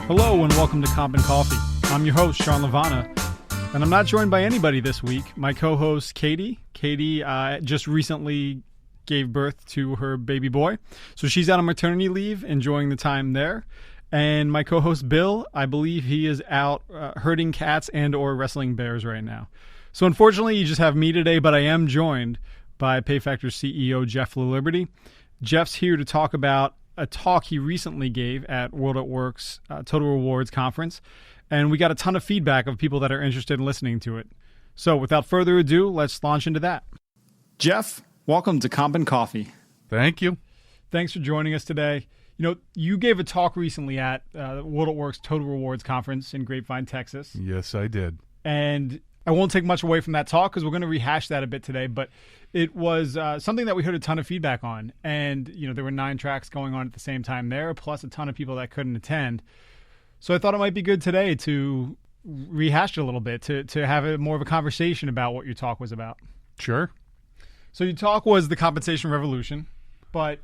Hello and welcome to Comp and Coffee. I'm your host, Sean Lavana, and I'm not joined by anybody this week. My co-host, Katie. Katie just recently gave birth to her baby boy, so she's out on maternity leave, enjoying the time there. And my co-host, Bill, I believe he is out herding cats and or wrestling bears right now. So unfortunately, you just have me today, but I am joined by PayFactor CEO, Jeff Laliberte. Jeff's here to talk about a talk he recently gave at World at Work's Total Rewards Conference, and we got a ton of feedback of people that are interested in listening to it. So without further ado, let's launch into that. Jeff, welcome to Comp and Coffee. Thank you. Thanks for joining us today. You know, you gave a talk recently at World at Work's Total Rewards Conference in Grapevine, Texas. Yes, I did. And I won't take much away from that talk because we're going to rehash that a bit today, but it was something that we heard a ton of feedback on. And, you know, there were 9 tracks going on at the same time there, plus a ton of people that couldn't attend. So I thought it might be good today to rehash it a little bit, to have more of a conversation about what your talk was about. Sure. So your talk was The Compensation Revolution, but,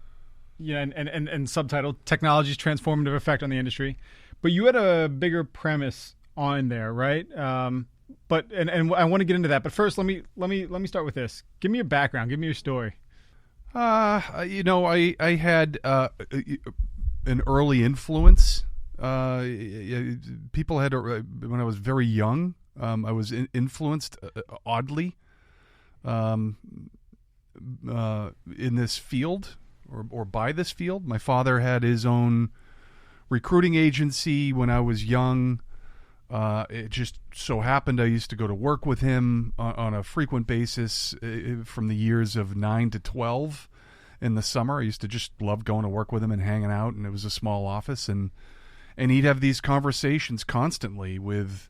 yeah, and subtitled Technology's Transformative Effect on the Industry. But you had a bigger premise on there, right? But I want to get into that. But first, let me start with this. Give me your background. Give me your story. You know, I had an early influence. People had when I was very young. I was influenced oddly in this field or by this field. My father had his own recruiting agency when I was young. It just so happened I used to go to work with him on a frequent basis from the years of 9 to 12 in the summer. I used to just love going to work with him and hanging out, and it was a small office, and he'd have these conversations constantly with,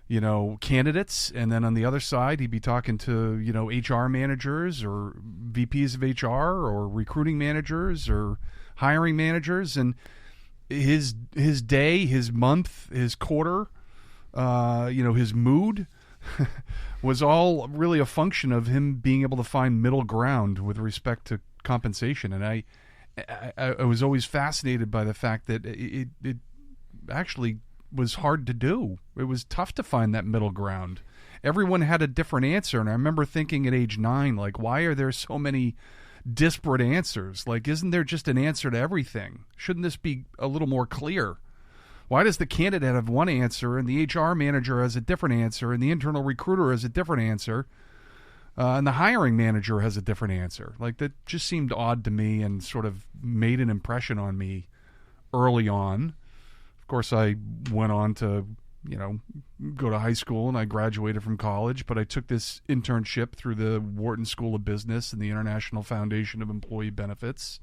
you know, candidates, and then on the other side he'd be talking to, you know, HR managers or VPs of HR or recruiting managers or hiring managers, and his day, his month, his quarter, you know, his mood was all really a function of him being able to find middle ground with respect to compensation. And I was always fascinated by the fact that it actually was hard to do. It was tough to find that middle ground. Everyone had a different answer. And I remember thinking at age 9, like, why are there so many disparate answers? Like, isn't there just an answer to everything? Shouldn't this be a little more clear? Why does the candidate have one answer and the HR manager has a different answer and the internal recruiter has a different answer and the hiring manager has a different answer? Like, that just seemed odd to me and sort of made an impression on me early on. Of course, I went on to, you know, go to high school and I graduated from college, but I took this internship through the Wharton School of Business and the International Foundation of Employee Benefits.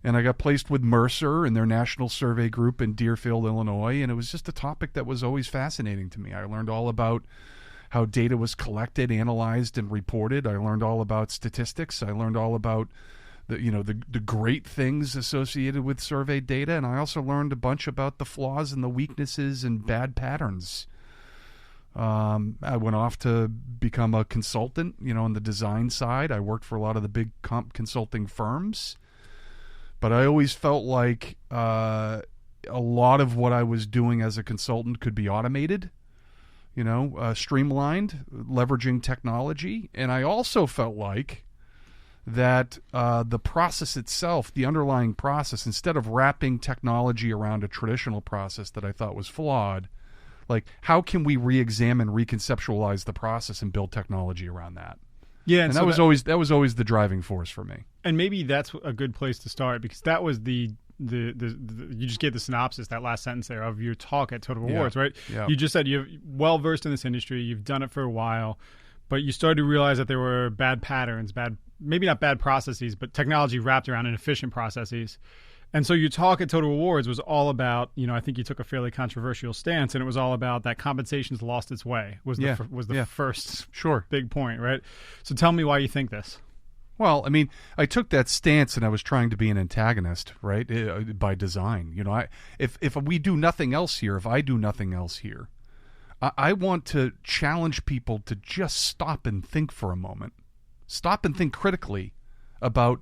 And I got placed with Mercer and their national survey group in Deerfield, Illinois, and it was just a topic that was always fascinating to me. I learned all about how data was collected, analyzed, and reported. I learned all about statistics. I learned all about the great things associated with survey data, and I also learned a bunch about the flaws and the weaknesses and bad patterns. I went off to become a consultant, you know, on the design side. I worked for a lot of the big consulting firms. But I always felt like a lot of what I was doing as a consultant could be automated, you know, streamlined, leveraging technology. And I also felt like that the process itself, the underlying process, instead of wrapping technology around a traditional process that I thought was flawed, like, how can we re-examine, reconceptualize the process and build technology around that? Yeah, and so that was always the driving force for me. And maybe that's a good place to start, because that was the you just gave the synopsis, that last sentence there of your talk at Total Rewards, right? Yeah. You just said you're well versed in this industry, you've done it for a while, but you started to realize that there were bad patterns, maybe not bad processes, but technology wrapped around inefficient processes. And so your talk at Total Rewards was all about, you know, I think you took a fairly controversial stance, and it was all about that compensation's lost its way, was the first big point, right? So tell me why you think this. Well, I mean, I took that stance and I was trying to be an antagonist, right, by design. You know, if we do nothing else here, if I do nothing else here, I want to challenge people to just stop and think for a moment. Stop and think critically about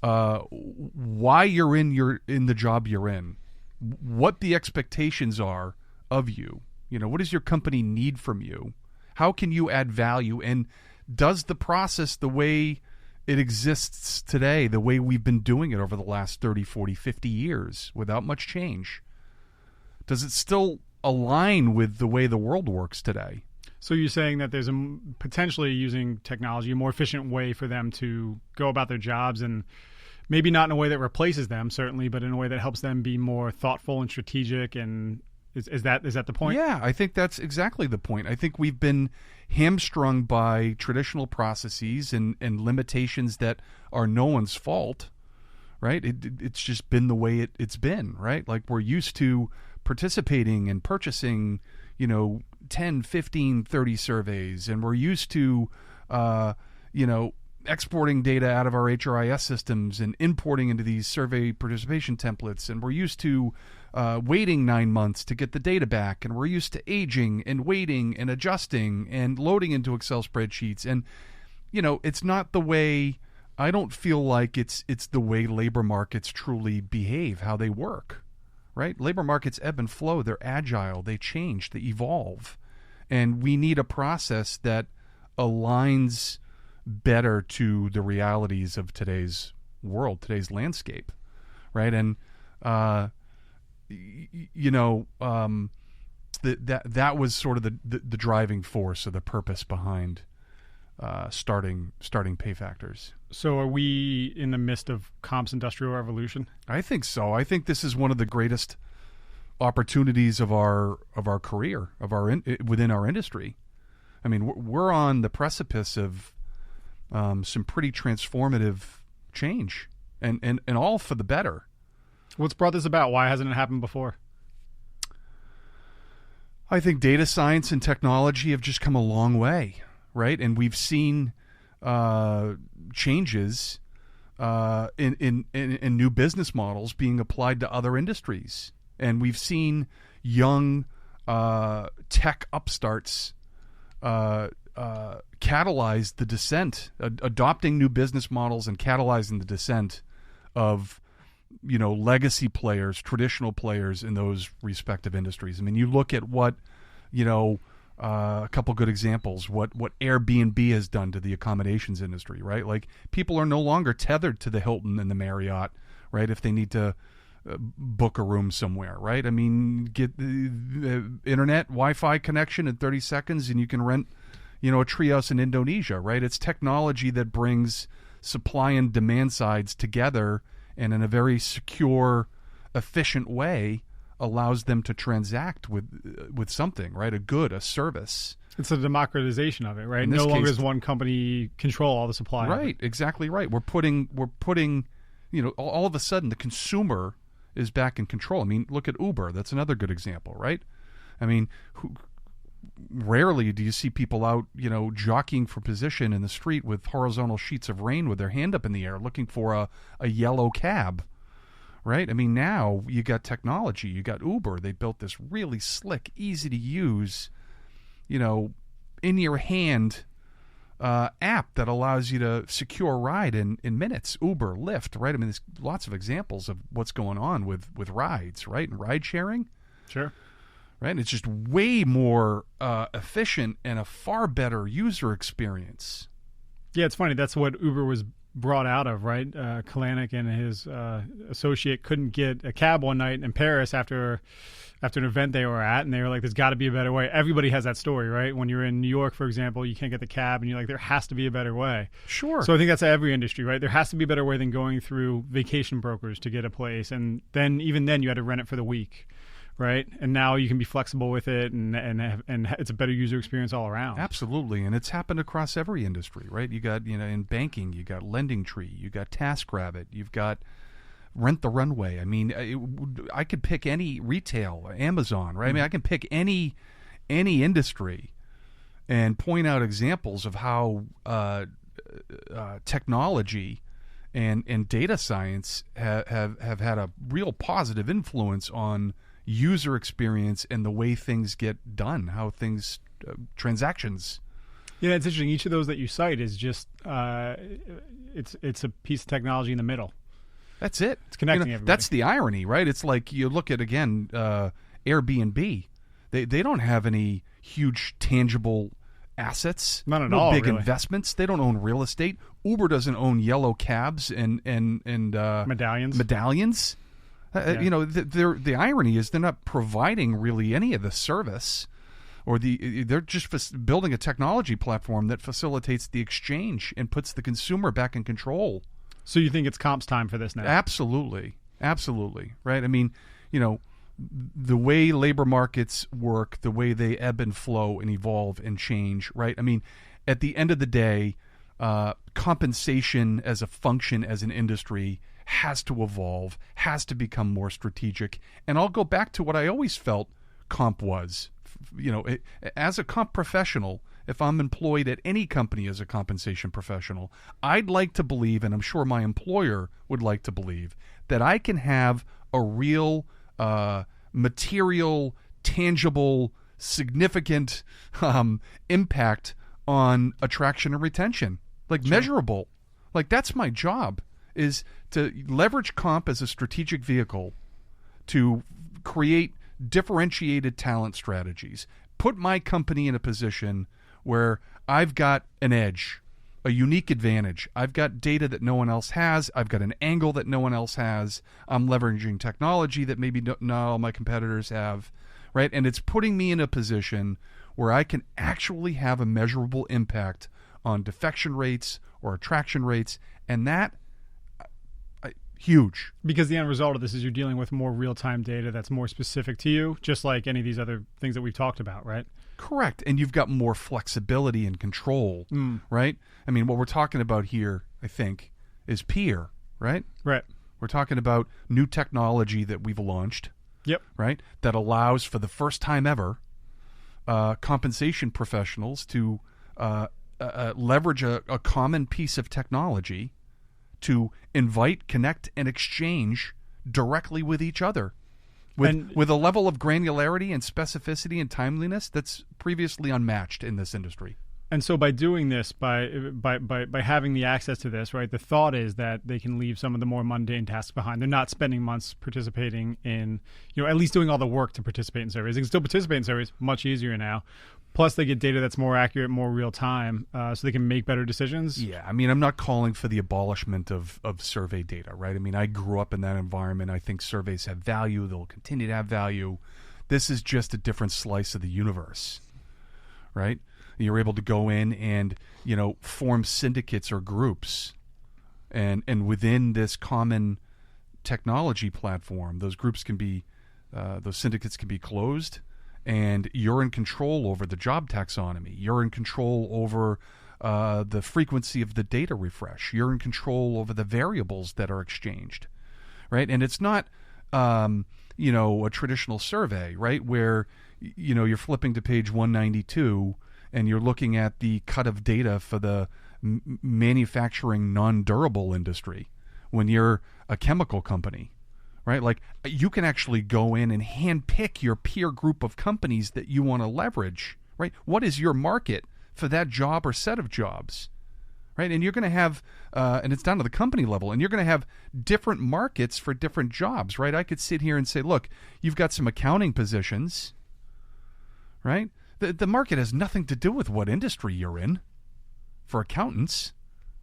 why you're in the job you're in. what the expectations are of you. What does your company need from you? How can you add value? And does the process, the way it exists today, the way we've been doing it over the last 30, 40, 50 years without much change, does it still align with the way the world works today? So you're saying that there's potentially using technology, a more efficient way for them to go about their jobs, and maybe not in a way that replaces them, certainly, but in a way that helps them be more thoughtful and strategic. And is that the point? Yeah, I think that's exactly the point. I think we've been hamstrung by traditional processes and limitations that are no one's fault, right? It's just been the way it's been, right? Like, we're used to participating and purchasing, 10, 15, 30 surveys, and we're used to, exporting data out of our HRIS systems and importing into these survey participation templates, and we're used to waiting 9 months to get the data back, and we're used to aging and waiting and adjusting and loading into Excel spreadsheets. And it's not the way, I don't feel like it's the way labor markets truly behave, how they work, right? Labor markets ebb and flow, they're agile, they change, they evolve, and we need a process that aligns better to the realities of today's world, today's landscape, right? And that was sort of the driving force or the purpose behind starting pay factors. So are we in the midst of Comp's industrial revolution? I think so. I think this is one of the greatest opportunities of our career, within our industry. I mean, we're on the precipice of some pretty transformative change, and all for the better. What's brought this about? Why hasn't it happened before? I think data science and technology have just come a long way, right? And we've seen changes in new business models being applied to other industries. And we've seen young tech upstarts catalyze the descent, adopting new business models and catalyzing the descent of legacy players, traditional players in those respective industries. I mean, you look at what a couple good examples, what Airbnb has done to the accommodations industry, right? Like, people are no longer tethered to the Hilton and the Marriott, right? If they need to book a room somewhere, right? I mean, get the internet Wi-Fi connection in 30 seconds and you can rent a treehouse in Indonesia, right? It's technology that brings supply and demand sides together, and in a very secure, efficient way allows them to transact with something, right? A good, a service. It's a democratization of it, right? No longer does one company control all the supply. Right, exactly right. We're putting all of a sudden the consumer is back in control. I mean, look at Uber. That's another good example, right? I mean, rarely do you see people out, jockeying for position in the street with horizontal sheets of rain with their hand up in the air looking for a yellow cab, right? I mean, now you got technology. You got Uber. They built this really slick, easy to use, in your hand app that allows you to secure a ride in minutes. Uber, Lyft, right? I mean, there's lots of examples of what's going on with rides, right? And ride sharing. Sure. Right? And it's just way more efficient and a far better user experience. Yeah, it's funny. That's what Uber was brought out of, right? Kalanick and his associate couldn't get a cab one night in Paris after an event they were at, and they were like, there's got to be a better way. Everybody has that story, right? When you're in New York, for example, you can't get the cab, and you're like, there has to be a better way. Sure. So I think that's every industry, right? There has to be a better way than going through vacation brokers to get a place, and then even then you had to rent it for the week. Right, and now you can be flexible with it, and it's a better user experience all around. Absolutely, and it's happened across every industry, right? You got in banking, you got LendingTree, you got TaskRabbit, you've got Rent the Runway. I mean, I could pick any retail, Amazon, right? I mean, I can pick any industry and point out examples of how technology and data science have had a real positive influence on user experience and the way things get done, how things transactions. Yeah, it's interesting. Each of those that you cite is just it's a piece of technology in the middle, That's it. It's connecting everybody. That's the irony, right? It's like you look at, again, Airbnb. They don't have any huge tangible assets. Not at no all, big really. investments. They don't own real estate. Uber doesn't own yellow cabs and Medallions. Medallions. Yeah. The irony is they're not providing really any of the service, or they're just building a technology platform that facilitates the exchange and puts the consumer back in control. So you think it's comps time for this now? Absolutely, right? I mean, the way labor markets work, the way they ebb and flow and evolve and change, right? I mean, at the end of the day, compensation as a function, as an industry, has to evolve, has to become more strategic. And I'll go back to what I always felt comp was. As a comp professional, if I'm employed at any company as a compensation professional, I'd like to believe, and I'm sure my employer would like to believe, that I can have a real material, tangible, significant impact on attraction and retention, like measurable. Like that's my job, is to leverage comp as a strategic vehicle to create differentiated talent strategies, put my company in a position where I've got an edge, a unique advantage. I've got data that no one else has. I've got an angle that no one else has. I'm leveraging technology that maybe not all my competitors have, right? And it's putting me in a position where I can actually have a measurable impact on defection rates or attraction rates, and that huge. Because the end result of this is you're dealing with more real-time data that's more specific to you, just like any of these other things that we've talked about, right? Correct. And you've got more flexibility and control, right? I mean, what we're talking about here, I think, is peer, right? Right. We're talking about new technology that we've launched, Yep. right, that allows, for the first time ever, compensation professionals to leverage a common piece of technology to invite, connect, and exchange directly with each other with a level of granularity and specificity and timeliness that's previously unmatched in this industry. And so by doing this, by having the access to this, right, the thought is that they can leave some of the more mundane tasks behind. They're not spending months participating in, at least doing all the work to participate in surveys. They can still participate in surveys, much easier now. Plus, they get data that's more accurate, more real time, so they can make better decisions. Yeah, I mean, I'm not calling for the abolishment of survey data, right? I mean, I grew up in that environment. I think surveys have value. They'll continue to have value. This is just a different slice of the universe, right? You're able to go in and, form syndicates or groups. And within this common technology platform, those groups can be, those syndicates can be closed, and you're in control over the job taxonomy. You're in control over the frequency of the data refresh. You're in control over the variables that are exchanged, right? And it's not, a traditional survey, right, where, you're flipping to page 192 and you're looking at the cut of data for the manufacturing non-durable industry when you're a chemical company, right? Like, you can actually go in and handpick your peer group of companies that you want to leverage, right? What is your market for that job or set of jobs, right? And you're going to have, and it's down to the company level, and you're going to have different markets for different jobs, right? I could sit here and say, look, you've got some accounting positions, right? The market has nothing to do with what industry you're in for accountants,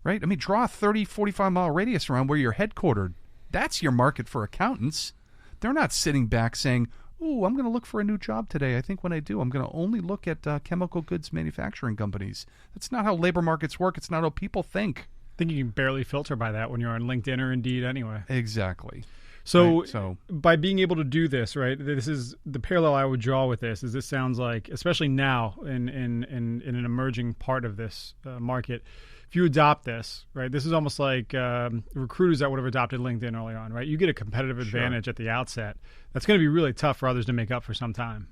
right? I mean, draw a 30, 45-mile radius around where you're headquartered. That's your market for accountants. They're not sitting back saying, ooh, I'm going to look for a new job today. I think when I do, I'm going to only look at chemical goods manufacturing companies. That's not how labor markets work. It's not how people think. I think you can barely filter by that when you're on LinkedIn or Indeed anyway. Exactly. So, right, so by being able to do this, right, this is the parallel I would draw with this. Is this sounds like, especially now in an emerging part of this market, if you adopt this, right, this is almost like recruiters that would have adopted LinkedIn early on, right? You get a competitive advantage at the outset. That's going to be really tough for others to make up for some time.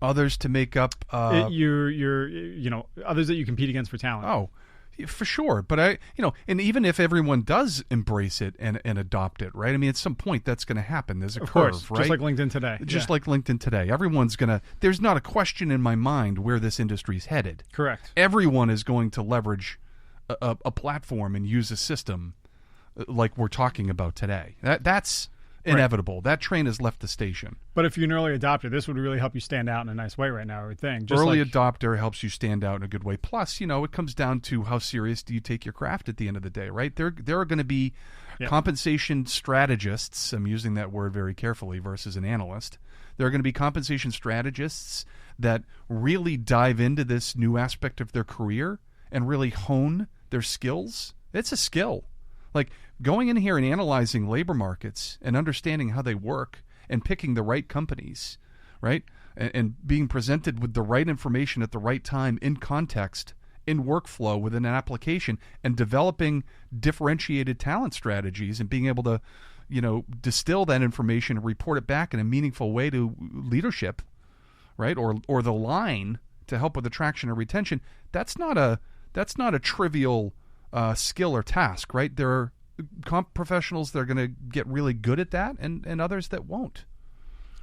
Others to make up, others that you compete against for talent. Oh, for sure. But and even if everyone does embrace it and adopt it, right? I mean, at some point that's going to happen. There's a curve, course, right? Just like LinkedIn today. Just like LinkedIn today. Everyone's going to, there's not a question in my mind where this industry's headed. Correct. Everyone is going to leverage a platform and use a system like we're talking about today. That's inevitable. That train has left the station. But if you're an early adopter, this would really help you stand out in a nice way right now, I would think. Just Early adopter helps you stand out in a good way. Plus, it comes down to how serious do you take your craft at the end of the day, right? There are going to be compensation strategists. I'm using that word very carefully versus an analyst. There are going to be compensation strategists that really dive into this new aspect of their career and really hone their skills. It's a skill. Like going in here and analyzing labor markets and understanding how they work and picking the right companies, right? And being presented with the right information at the right time in context, in workflow within an application, and developing differentiated talent strategies and being able to, distill that information and report it back in a meaningful way to leadership, right? Or the line to help with attraction or retention. That's not a trivial skill or task, right? There are professionals that are going to get really good at that, and others that won't.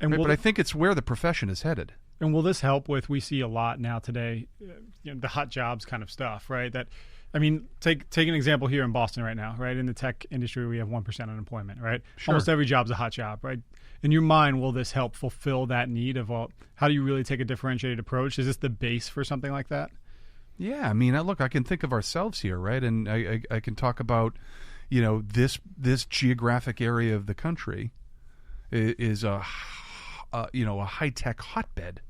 Right? But I think it's where the profession is headed. And will this help with, we see a lot now today, the hot jobs kind of stuff, right? Take an example here in Boston right now, right? In the tech industry, we have 1% unemployment, right? Sure. Almost every job's a hot job, right? In your mind, will this help fulfill that need of, how do you really take a differentiated approach? Is this the base for something like that? Yeah, I can think of ourselves here, right? And I can talk about, this geographic area of the country is a high-tech hotbed.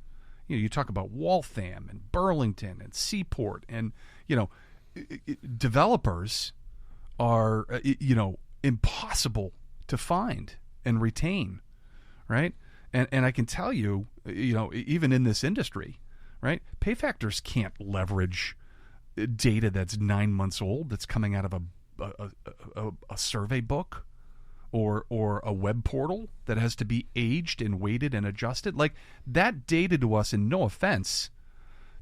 You talk about Waltham and Burlington and Seaport, and, developers are, impossible to find and retain, right? And I can tell you, even in this industry, right? Pay factors can't leverage data that's 9 months old that's coming out of a survey book or a web portal that has to be aged and weighted and adjusted. Like that data to us, and no offense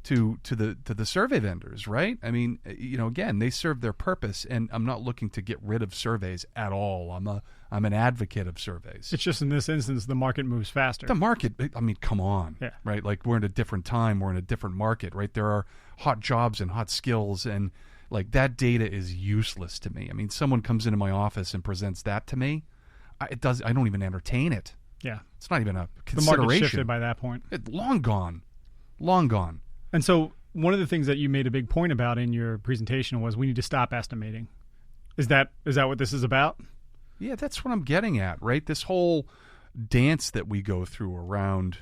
to the survey vendors, right? Again, they serve their purpose, and I'm not looking to get rid of surveys at all. I'm an advocate of surveys. It's just in this instance, the market moves faster. The market, come on, right? Like we're in a different time, we're in a different market, right? There are hot jobs and hot skills, and like that data is useless to me. Someone comes into my office and presents that to me, I don't even entertain it. Yeah, it's not even a consideration. The market shifted by that point. Long gone. And so one of the things that you made a big point about in your presentation was we need to stop estimating. Is that what this is about? Yeah, that's what I'm getting at, right? This whole dance that we go through around,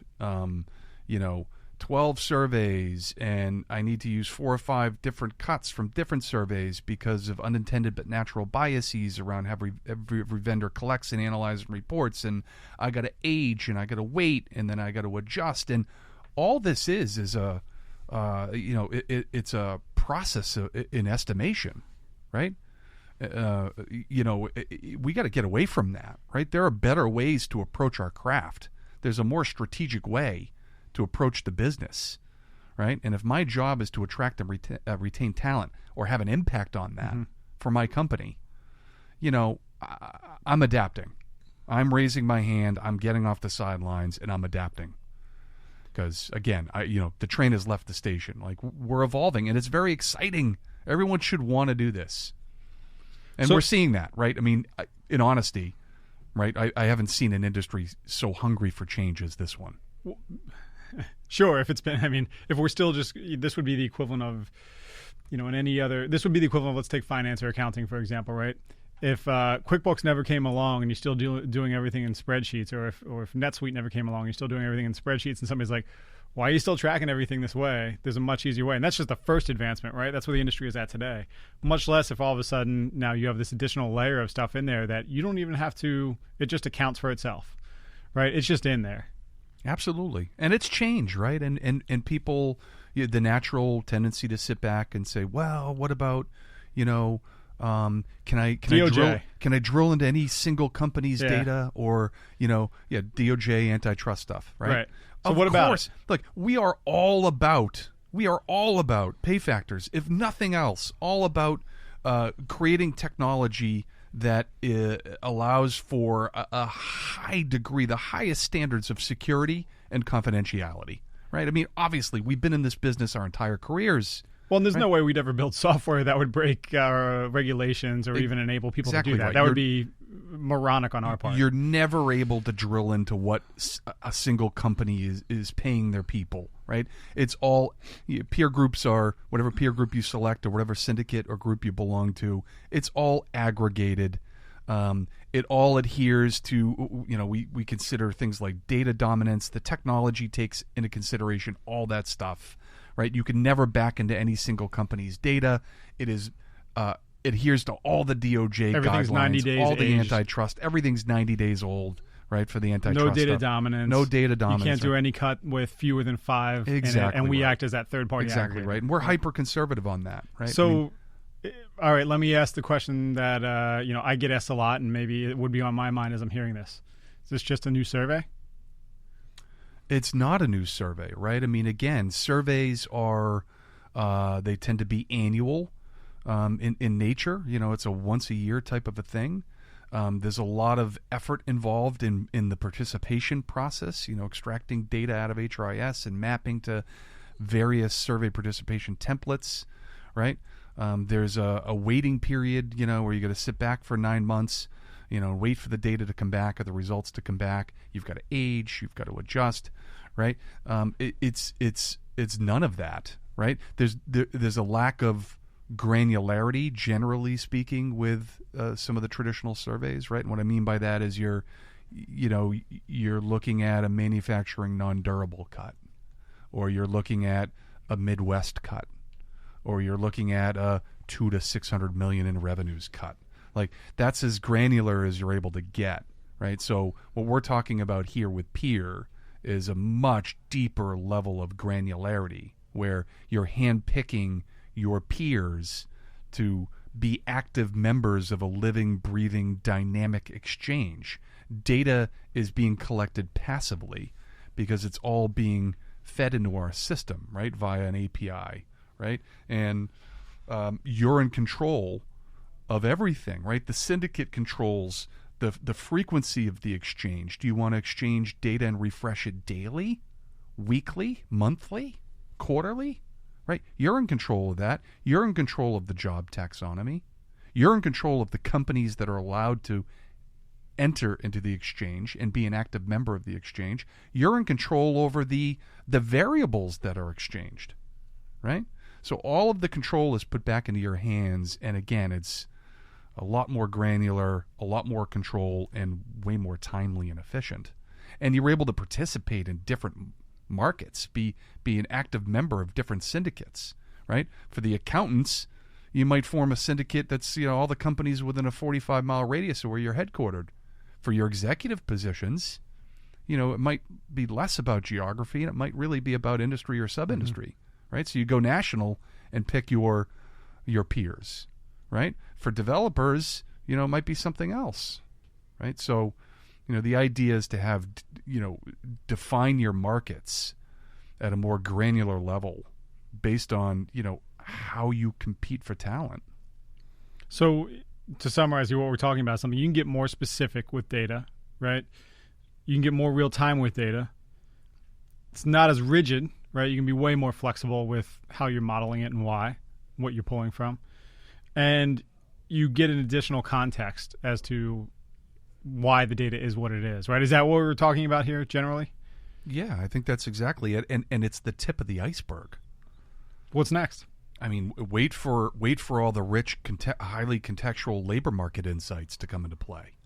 12 surveys, and I need to use 4 or 5 different cuts from different surveys because of unintended but natural biases around how every vendor collects and analyzes and reports, and I got to age, and I got to wait, and then I got to adjust, and all this is a it's a process in estimation, right? We got to get away from that, right? There are better ways to approach our craft. There's a more strategic way to approach the business, right? And if my job is to attract and retain talent or have an impact on that for my company, I'm adapting. I'm raising my hand. I'm getting off the sidelines, and I'm adapting. Because again, the train has left the station. Like we're evolving, and it's very exciting. Everyone should want to do this, and we're seeing that, right? In honesty, right? I haven't seen an industry so hungry for change as this one. Sure, if it's been, if we're still just, this would be the equivalent of, in any other. This would be the equivalent of, let's take finance or accounting for example, right? If QuickBooks never came along and you're still doing everything in spreadsheets, or if NetSuite never came along and you're still doing everything in spreadsheets, and somebody's like, why are you still tracking everything this way? There's a much easier way. And that's just the first advancement, right? That's where the industry is at today. Much less if all of a sudden now you have this additional layer of stuff in there that you don't even have to, it just accounts for itself, right? It's just in there. Absolutely. And it's change, right? And people, the natural tendency to sit back and say, well, what about, can I drill into any single company's data, or DOJ antitrust stuff, right? Right. So what about it? Look, we are all about pay factors, if nothing else, all about creating technology that allows for a high degree, the highest standards of security and confidentiality, right? Obviously, we've been in this business our entire careers, Well, and there's no way we'd ever build software that would break regulations or even enable people to do that. Right. That would be moronic on our part. You're never able to drill into what a single company is paying their people, right? It's all peer groups are whatever peer group you select or whatever syndicate or group you belong to. It's all aggregated. It all adheres to, we consider things like data dominance. The technology takes into consideration all that stuff, right? You can never back into any single company's data. It is adheres to all the DOJ Everything's guidelines, 90 days all the aged. antitrust. Everything's 90 days old, right, for the antitrust No data stuff. dominance. No data dominance. You can't do any cut with fewer than 5. Exactly and we right. act as that third-party Exactly aggregator. right. And we're hyper-conservative on that, right? So, all right, let me ask the question that I get asked a lot, and maybe it would be on my mind as I'm hearing this. Is this just a new survey? It's not a new survey, right? I mean, again, surveys are they tend to be annual in nature. It's a once-a-year type of a thing. There's a lot of effort involved in the participation process, extracting data out of HRIS and mapping to various survey participation templates, right? There's a waiting period, where you got to sit back for 9 months, wait for the data to come back or the results to come back. You've got to age, you've got to adjust, right? It's none of that, right? There's a lack of granularity, generally speaking, with some of the traditional surveys, right? And what I mean by that is you're looking at a manufacturing non-durable cut, or you're looking at a Midwest cut, or you're looking at a $200 to $600 million in revenues cut. Like, that's as granular as you're able to get, right? So what we're talking about here with peer is a much deeper level of granularity, where you're handpicking your peers to be active members of a living, breathing, dynamic exchange. Data is being collected passively because it's all being fed into our system, right, via an API, right? And you're in control of everything, right? The syndicate controls the frequency of the exchange. Do you want to exchange data and refresh it daily, weekly, monthly, quarterly? Right? You're in control of that. You're in control of the job taxonomy. You're in control of the companies that are allowed to enter into the exchange and be an active member of the exchange. You're in control over the variables that are exchanged, right? So all of the control is put back into your hands, and again, it's a lot more granular, a lot more control, and way more timely and efficient. And you're able to participate in different markets, be an active member of different syndicates, right? For the accountants, you might form a syndicate that's all the companies within a 45-mile radius of where you're headquartered. For your executive positions, it might be less about geography, and it might really be about industry or sub-industry, right? So you go national and pick your peers, right? For developers, it might be something else, right? So the idea is to have, define your markets at a more granular level based on, how you compete for talent. So to summarize here, what we're talking about is something you can get more specific with data, right? You can get more real time with data. It's not as rigid, right? You can be way more flexible with how you're modeling it and why, what you're pulling from. And you get an additional context as to why the data is what it is, right? Is that what we're talking about here generally? Yeah, I think that's exactly it. And it's the tip of the iceberg. What's next? I mean, wait for all the rich, highly contextual labor market insights to come into play.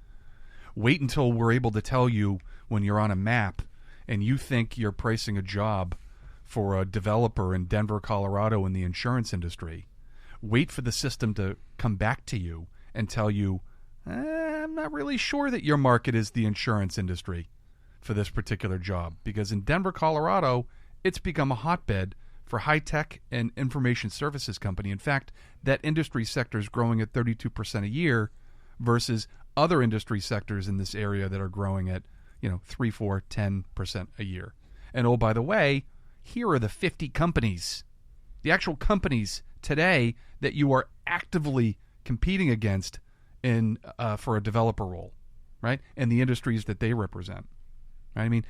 Wait until we're able to tell you when you're on a map and you think you're pricing a job for a developer in Denver, Colorado in the insurance industry. Wait for the system to come back to you and tell you, I'm not really sure that your market is the insurance industry for this particular job, because in Denver, Colorado, it's become a hotbed for high-tech and information services company. In fact, that industry sector is growing at 32% a year versus other industry sectors in this area that are growing at 3, 4, 10% a year. And oh, by the way, here are the 50 companies, the actual companies today that you are actively competing against in for a developer role, right? And the industries that they represent. Right? I mean,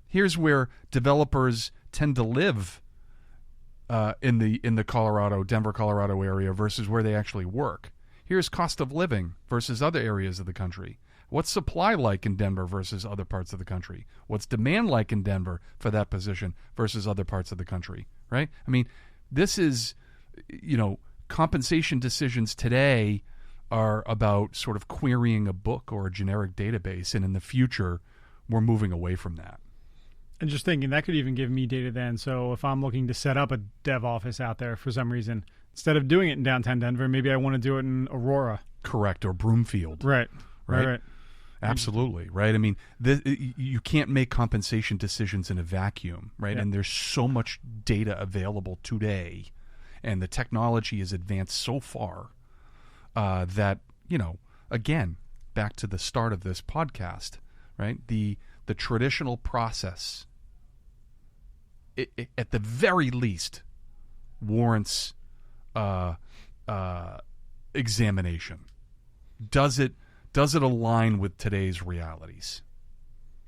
here's where developers tend to live in the Denver, Colorado area versus where they actually work. Here's cost of living versus other areas of the country. What's supply like in Denver versus other parts of the country? What's demand like in Denver for that position versus other parts of the country, right? I mean, this is, compensation decisions today are about sort of querying a book or a generic database, and in the future, we're moving away from that. And just thinking, that could even give me data then. So if I'm looking to set up a dev office out there for some reason, instead of doing it in downtown Denver, maybe I want to do it in Aurora. Correct, or Broomfield. Right. Absolutely, right? I mean, you can't make compensation decisions in a vacuum, right? Yeah. And there's so much data available today, and the technology has advanced so far that, again, back to the start of this podcast, right? The traditional process, it at the very least, warrants examination. Does it align with today's realities?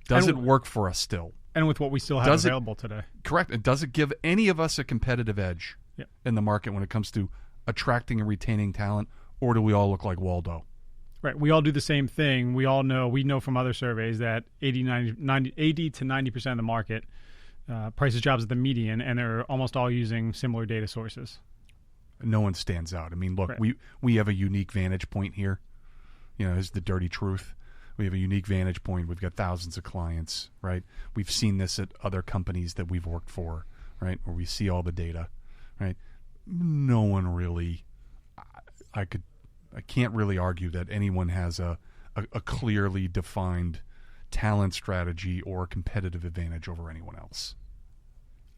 Does it work for us still? And with what we still have available today. Correct. And does it give any of us a competitive edge in the market when it comes to attracting and retaining talent, or do we all look like Waldo? Right. We all do the same thing. We know from other surveys that 80 to 90% of the market prices jobs at the median, and they're almost all using similar data sources. No one stands out. I mean, look, right. we have a unique vantage point here. Is the dirty truth. We have a unique vantage point. We've got thousands of clients, right? We've seen this at other companies that we've worked for, right, where we see all the data, right? No one really, I can't really argue that anyone has a clearly defined talent strategy or a competitive advantage over anyone else.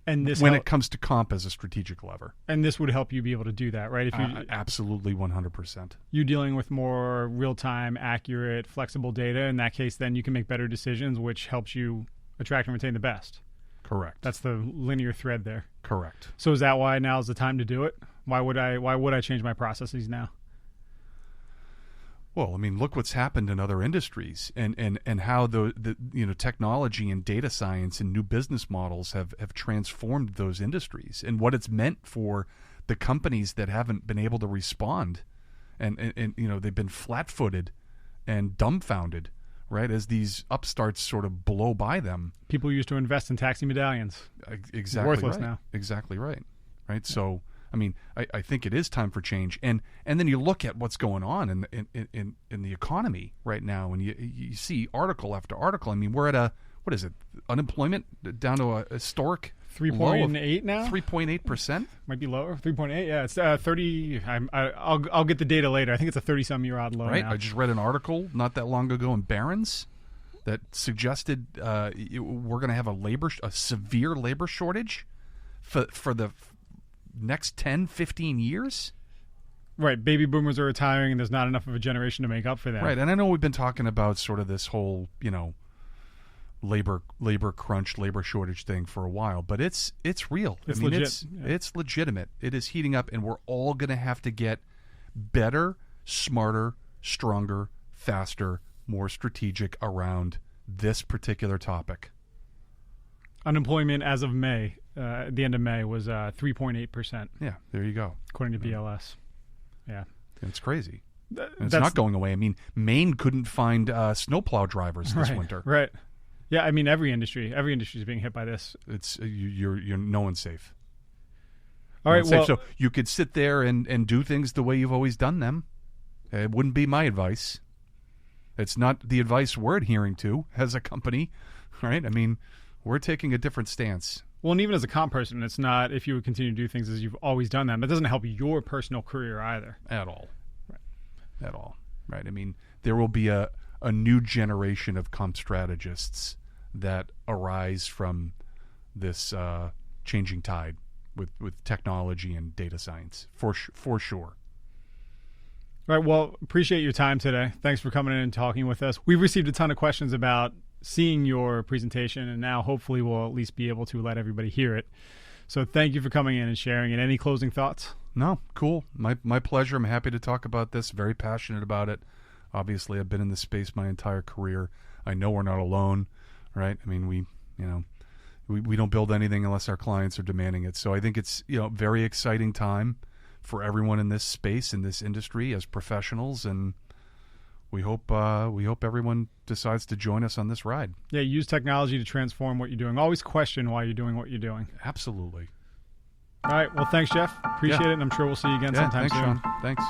And this when it comes to comp as a strategic lever. And this would help you be able to do that, right? If you absolutely 100%. You're dealing with more real-time, accurate, flexible data. In that case, then you can make better decisions, which helps you attract and retain the best. Correct. That's the linear thread there. Correct. So is that why now is the time to do it? Why would I change my processes now? Well, I mean, look what's happened in other industries, and how the technology and data science and new business models have transformed those industries, and what it's meant for the companies that haven't been able to respond, and they've been flat-footed and dumbfounded, right, as these upstarts sort of blow by them. People used to invest in taxi medallions. Exactly worthless right. now. Exactly right. Right. Yeah. So, I mean, I think it is time for change, and then you look at what's going on in the economy right now, and you see article after article. I mean, we're at what is it? Unemployment down to a historic 3.8 now. 3.8%. Might be lower. 3.8. Yeah, it's 30. I'll get the data later. I think it's a 30-some-year-old low. Right. Now. I just read an article not that long ago in Barron's that suggested we're going to have a severe labor shortage for the next 10, 15 years. Right. Baby boomers are retiring, and there's not enough of a generation to make up for that. Right. And I know we've been talking about sort of this whole, labor crunch, labor shortage thing for a while, but it's real. It's legit. It's legitimate. It is heating up, and we're all going to have to get better, smarter, stronger, faster, more strategic around this particular topic. Unemployment as of May, at the end of May, was 3.8%. Yeah, there you go. According to BLS. Yeah. It's crazy. It's not going away. I mean, Maine couldn't find snowplow drivers this winter. Right. Yeah, I mean, every industry is being hit by this. It's you're no one's safe. All right, well, so you could sit there and do things the way you've always done them. It wouldn't be my advice. It's not the advice we're adhering to as a company, right? I mean, we're taking a different stance. Well, and even as a comp person, it's not if you would continue to do things as you've always done them. That doesn't help your personal career either. At all. Right. At all. Right. I mean, there will be a new generation of comp strategists that arise from this changing tide with technology and data science, for sure. All right. Well, appreciate your time today. Thanks for coming in and talking with us. We've received a ton of questions about seeing your presentation, and now hopefully we'll at least be able to let everybody hear it. So thank you for coming in and sharing it. Any closing thoughts? No, cool. My pleasure. I'm happy to talk about this. Very passionate about it. Obviously, I've been in this space my entire career. I know we're not alone, right? I mean, We don't build anything unless our clients are demanding it. So I think it's very exciting time for everyone in this space, in this industry, as professionals, and we hope everyone decides to join us on this ride. Yeah, use technology to transform what you're doing. Always question why you're doing what you're doing. Absolutely. All right. Well, thanks, Jeff. Appreciate it, and I'm sure we'll see you again sometime thanks, soon. Sean. Thanks.